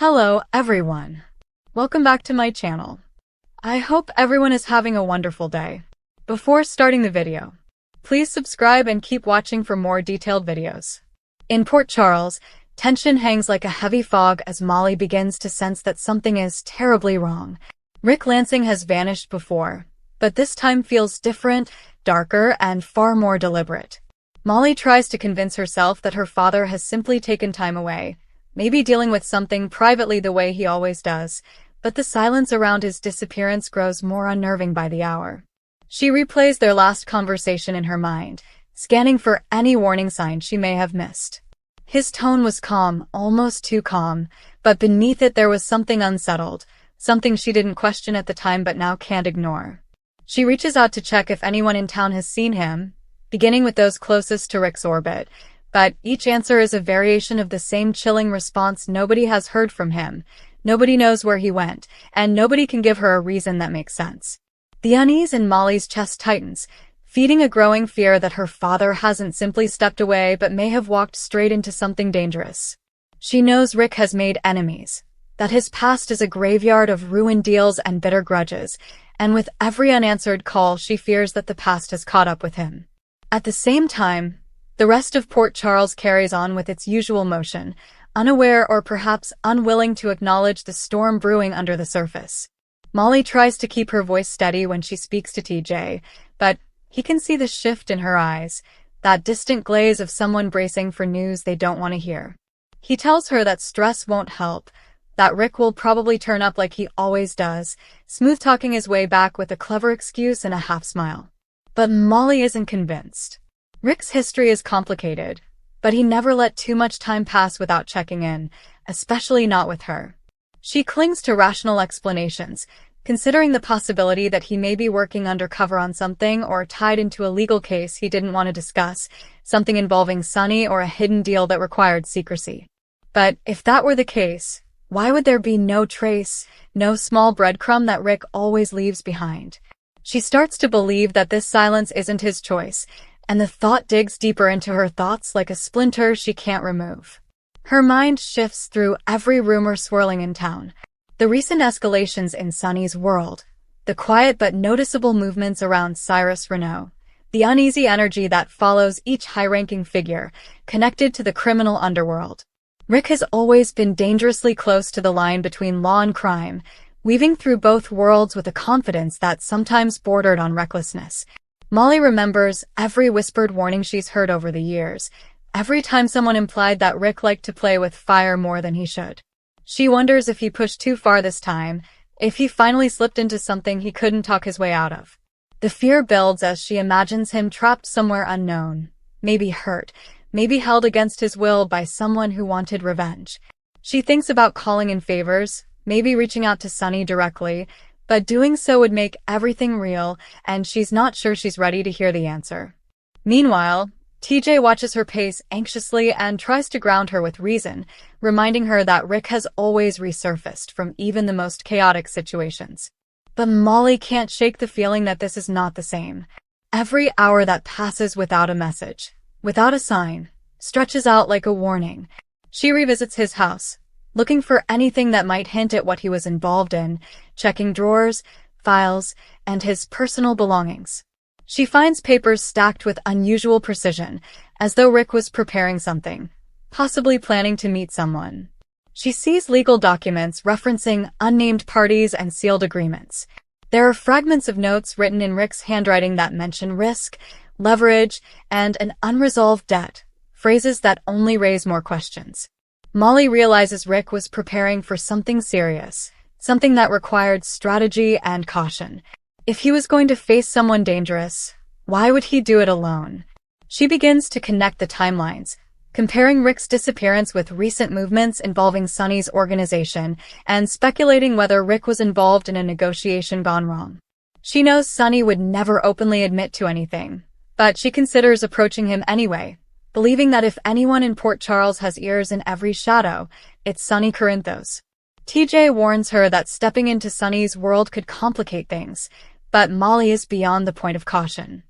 Hello, everyone. Welcome back to my channel. I hope everyone is having a wonderful day. Before starting the video, please subscribe and keep watching for more detailed videos. In Port Charles, tension hangs like a heavy fog as Molly begins to sense that something is terribly wrong. Rick Lansing has vanished before, but this time feels different, darker, and far more deliberate. Molly tries to convince herself that her father has simply taken time away, maybe dealing with something privately the way he always does, but the silence around his disappearance grows more unnerving by the hour. She replays their last conversation in her mind, scanning for any warning signs she may have missed. His tone was calm, almost too calm, but beneath it there was something unsettled, something she didn't question at the time but now can't ignore. She reaches out to check if anyone in town has seen him, beginning with those closest to Rick's orbit, but each answer is a variation of the same chilling response: nobody has heard from him, nobody knows where he went, and nobody can give her a reason that makes sense. The unease in Molly's chest tightens, feeding a growing fear that her father hasn't simply stepped away but may have walked straight into something dangerous. She knows Rick has made enemies, that his past is a graveyard of ruined deals and bitter grudges, and with every unanswered call she fears that the past has caught up with him. At the same time, the rest of Port Charles carries on with its usual motion, unaware or perhaps unwilling to acknowledge the storm brewing under the surface. Molly tries to keep her voice steady when she speaks to TJ, but he can see the shift in her eyes, that distant glaze of someone bracing for news they don't want to hear. He tells her that stress won't help, that Rick will probably turn up like he always does, smooth-talking his way back with a clever excuse and a half-smile. But Molly isn't convinced. Rick's history is complicated, but he never let too much time pass without checking in, especially not with her. She clings to rational explanations, considering the possibility that he may be working undercover on something or tied into a legal case he didn't want to discuss, something involving Sunny or a hidden deal that required secrecy. But if that were the case, why would there be no trace, no small breadcrumb that Rick always leaves behind? She starts to believe that this silence isn't his choice, and the thought digs deeper into her thoughts like a splinter she can't remove. Her mind shifts through every rumor swirling in town. The recent escalations in Sunny's world, the quiet but noticeable movements around Cyrus Renault, the uneasy energy that follows each high-ranking figure connected to the criminal underworld. Rick has always been dangerously close to the line between law and crime, weaving through both worlds with a confidence that sometimes bordered on recklessness. Molly remembers every whispered warning she's heard over the years, every time someone implied that Rick liked to play with fire more than he should. She wonders if he pushed too far this time, if he finally slipped into something he couldn't talk his way out of. The fear builds as she imagines him trapped somewhere unknown, maybe hurt, maybe held against his will by someone who wanted revenge. She thinks about calling in favors, maybe reaching out to Sunny directly, but doing so would make everything real, and she's not sure she's ready to hear the answer. Meanwhile, TJ watches her pace anxiously and tries to ground her with reason, reminding her that Rick has always resurfaced from even the most chaotic situations. But Molly can't shake the feeling that this is not the same. Every hour that passes without a message, without a sign, stretches out like a warning. She revisits his house, looking for anything that might hint at what he was involved in, checking drawers, files, and his personal belongings. She finds papers stacked with unusual precision, as though Rick was preparing something, possibly planning to meet someone. She sees legal documents referencing unnamed parties and sealed agreements. There are fragments of notes written in Rick's handwriting that mention risk, leverage, and an unresolved debt, phrases that only raise more questions. Molly realizes Rick was preparing for something serious, something that required strategy and caution. If he was going to face someone dangerous, why would he do it alone? She begins to connect the timelines, comparing Rick's disappearance with recent movements involving Sunny's organization and speculating whether Rick was involved in a negotiation gone wrong. She knows Sunny would never openly admit to anything, but she considers approaching him anyway, believing that if anyone in Port Charles has ears in every shadow, it's Sunny Corinthos. TJ warns her that stepping into Sunny's world could complicate things, but Molly is beyond the point of caution.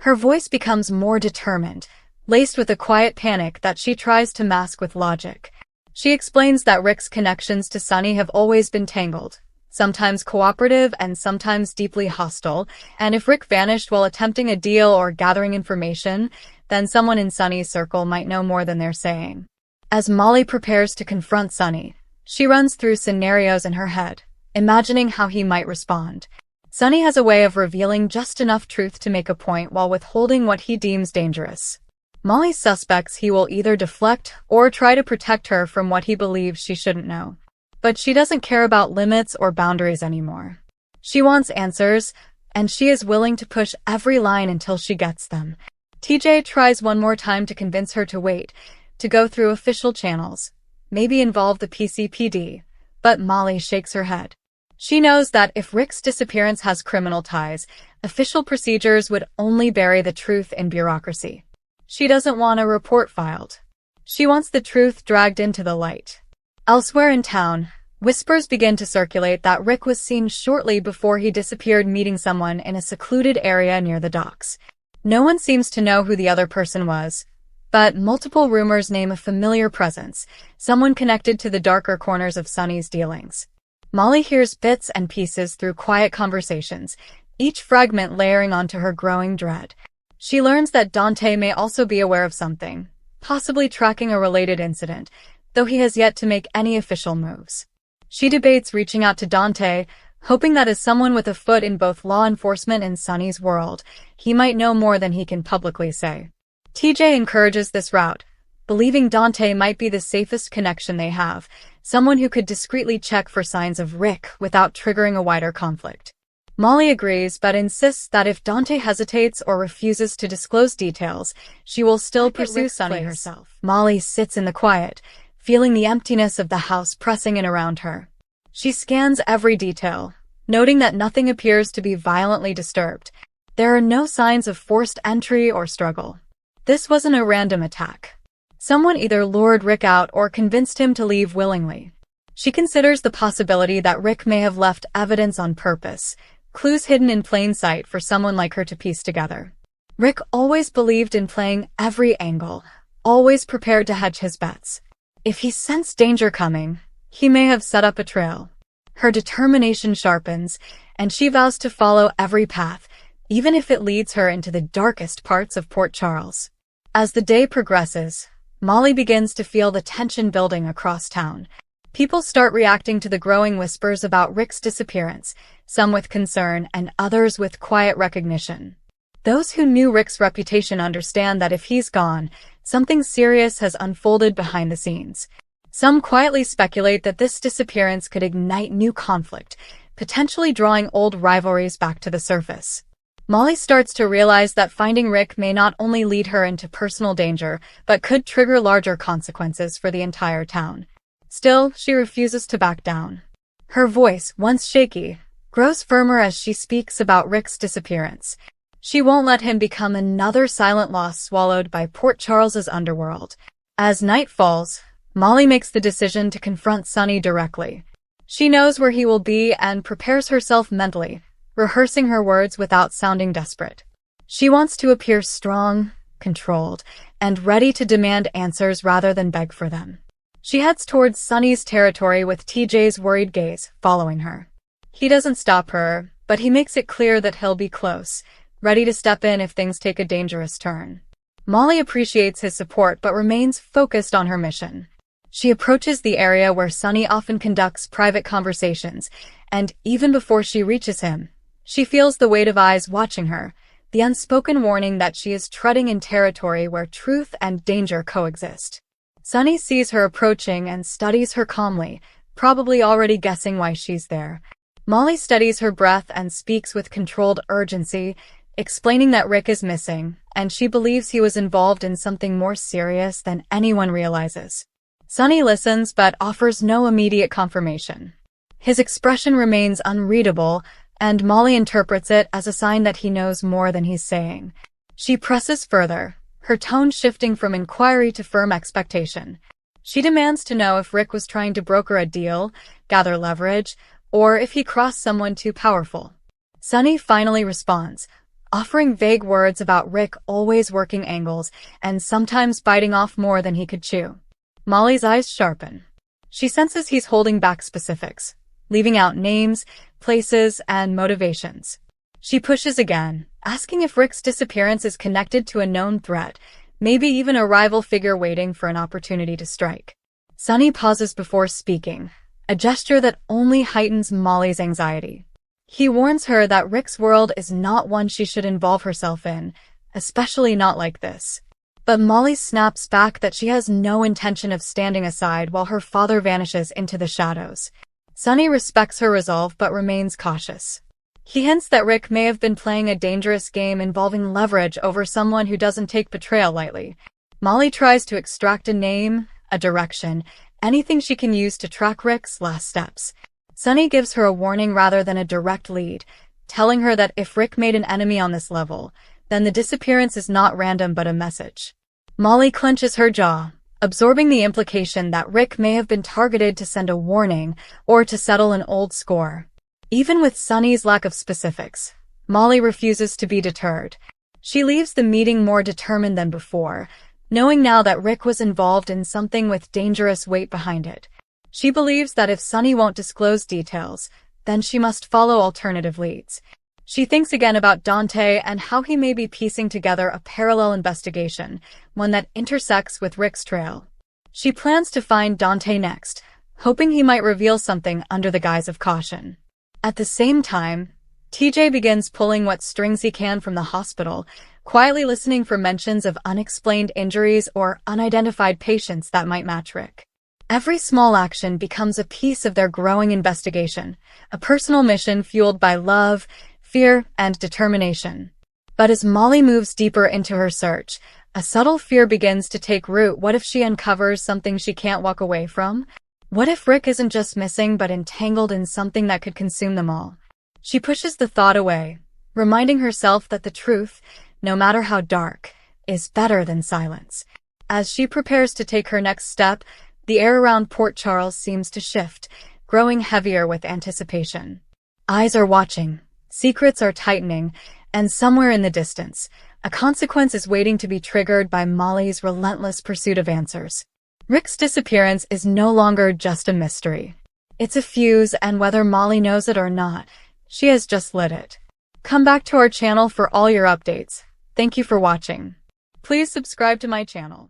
Her voice becomes more determined, laced with a quiet panic that she tries to mask with logic. She explains that Rick's connections to Sunny have always been tangled, sometimes cooperative and sometimes deeply hostile, and if Rick vanished while attempting a deal or gathering information, then someone in Sunny's circle might know more than they're saying. As Molly prepares to confront Sunny, she runs through scenarios in her head, imagining how he might respond. Sunny has a way of revealing just enough truth to make a point while withholding what he deems dangerous. Molly suspects he will either deflect or try to protect her from what he believes she shouldn't know. But she doesn't care about limits or boundaries anymore. She wants answers, and she is willing to push every line until she gets them. TJ tries one more time to convince her to wait, to go through official channels, maybe involve the PCPD, but Molly shakes her head. She knows that if Rick's disappearance has criminal ties, official procedures would only bury the truth in bureaucracy. She doesn't want a report filed. She wants the truth dragged into the light. Elsewhere in town, whispers begin to circulate that Rick was seen shortly before he disappeared meeting someone in a secluded area near the docks. No one seems to know who the other person was, but multiple rumors name a familiar presence, someone connected to the darker corners of Sunny's dealings. Molly hears bits and pieces through quiet conversations, each fragment layering onto her growing dread. She learns that Dante may also be aware of something, possibly tracking a related incident, though he has yet to make any official moves. She debates reaching out to Dante, hoping that as someone with a foot in both law enforcement and Sunny's world, he might know more than he can publicly say. TJ encourages this route, believing Dante might be the safest connection they have, someone who could discreetly check for signs of Rick without triggering a wider conflict. Molly agrees but insists that if Dante hesitates or refuses to disclose details, she will still pursue Sunny herself. Molly sits in the quiet, feeling the emptiness of the house pressing in around her. She scans every detail, noting that nothing appears to be violently disturbed. There are no signs of forced entry or struggle. This wasn't a random attack. Someone either lured Rick out or convinced him to leave willingly. She considers the possibility that Rick may have left evidence on purpose, clues hidden in plain sight for someone like her to piece together. Rick always believed in playing every angle, always prepared to hedge his bets. If he sensed danger coming, he may have set up a trail. Her determination sharpens, and she vows to follow every path, even if it leads her into the darkest parts of Port Charles. As the day progresses, Molly begins to feel the tension building across town. People start reacting to the growing whispers about Rick's disappearance, some with concern and others with quiet recognition. Those who knew Rick's reputation understand that if he's gone, something serious has unfolded behind the scenes. Some quietly speculate that this disappearance could ignite new conflict, potentially drawing old rivalries back to the surface. Molly starts to realize that finding Rick may not only lead her into personal danger, but could trigger larger consequences for the entire town. Still, she refuses to back down. Her voice, once shaky, grows firmer as she speaks about Rick's disappearance. She won't let him become another silent loss swallowed by Port Charles's underworld. As night falls, Molly makes the decision to confront Sunny directly. She knows where he will be and prepares herself mentally, rehearsing her words without sounding desperate. She wants to appear strong, controlled, and ready to demand answers rather than beg for them. She heads towards Sunny's territory with TJ's worried gaze following her. He doesn't stop her, but he makes it clear that he'll be close, ready to step in if things take a dangerous turn. Molly appreciates his support but remains focused on her mission. She approaches the area where Sunny often conducts private conversations, and even before she reaches him, she feels the weight of eyes watching her, the unspoken warning that she is treading in territory where truth and danger coexist. Sunny sees her approaching and studies her calmly, probably already guessing why she's there. Molly steadies her breath and speaks with controlled urgency, explaining that Rick is missing, and she believes he was involved in something more serious than anyone realizes. Sunny listens but offers no immediate confirmation. His expression remains unreadable, and Molly interprets it as a sign that he knows more than he's saying. She presses further, her tone shifting from inquiry to firm expectation. She demands to know if Rick was trying to broker a deal, gather leverage, or if he crossed someone too powerful. Sunny finally responds, offering vague words about Rick always working angles and sometimes biting off more than he could chew. Molly's eyes sharpen. She senses he's holding back specifics, leaving out names, places, and motivations. She pushes again, asking if Rick's disappearance is connected to a known threat, maybe even a rival figure waiting for an opportunity to strike. Sunny pauses before speaking, a gesture that only heightens Molly's anxiety. He warns her that Rick's world is not one she should involve herself in, especially not like this. But Molly snaps back that she has no intention of standing aside while her father vanishes into the shadows. Sunny respects her resolve but remains cautious. He hints that Rick may have been playing a dangerous game involving leverage over someone who doesn't take betrayal lightly. Molly tries to extract a name, a direction, anything she can use to track Rick's last steps. Sunny gives her a warning rather than a direct lead, telling her that if Rick made an enemy on this level, then the disappearance is not random but a message. Molly clenches her jaw, absorbing the implication that Rick may have been targeted to send a warning or to settle an old score. Even with Sunny's lack of specifics, Molly refuses to be deterred. She leaves the meeting more determined than before, knowing now that Rick was involved in something with dangerous weight behind it. She believes that if Sunny won't disclose details, then she must follow alternative leads. She thinks again about Dante and how he may be piecing together a parallel investigation, one that intersects with Rick's trail. She plans to find Dante next, hoping he might reveal something under the guise of caution. At the same time, TJ begins pulling what strings he can from the hospital, quietly listening for mentions of unexplained injuries or unidentified patients that might match Rick. Every small action becomes a piece of their growing investigation, a personal mission fueled by love, fear, and determination. But as Molly moves deeper into her search, a subtle fear begins to take root. What if she uncovers something she can't walk away from? What if Rick isn't just missing but entangled in something that could consume them all? She pushes the thought away, reminding herself that the truth, no matter how dark, is better than silence. As she prepares to take her next step, the air around Port Charles seems to shift, growing heavier with anticipation. Eyes are watching, secrets are tightening, and somewhere in the distance, a consequence is waiting to be triggered by Molly's relentless pursuit of answers. Rick's disappearance is no longer just a mystery. It's a fuse, and whether Molly knows it or not, she has just lit it. Come back to our channel for all your updates. Thank you for watching. Please subscribe to my channel.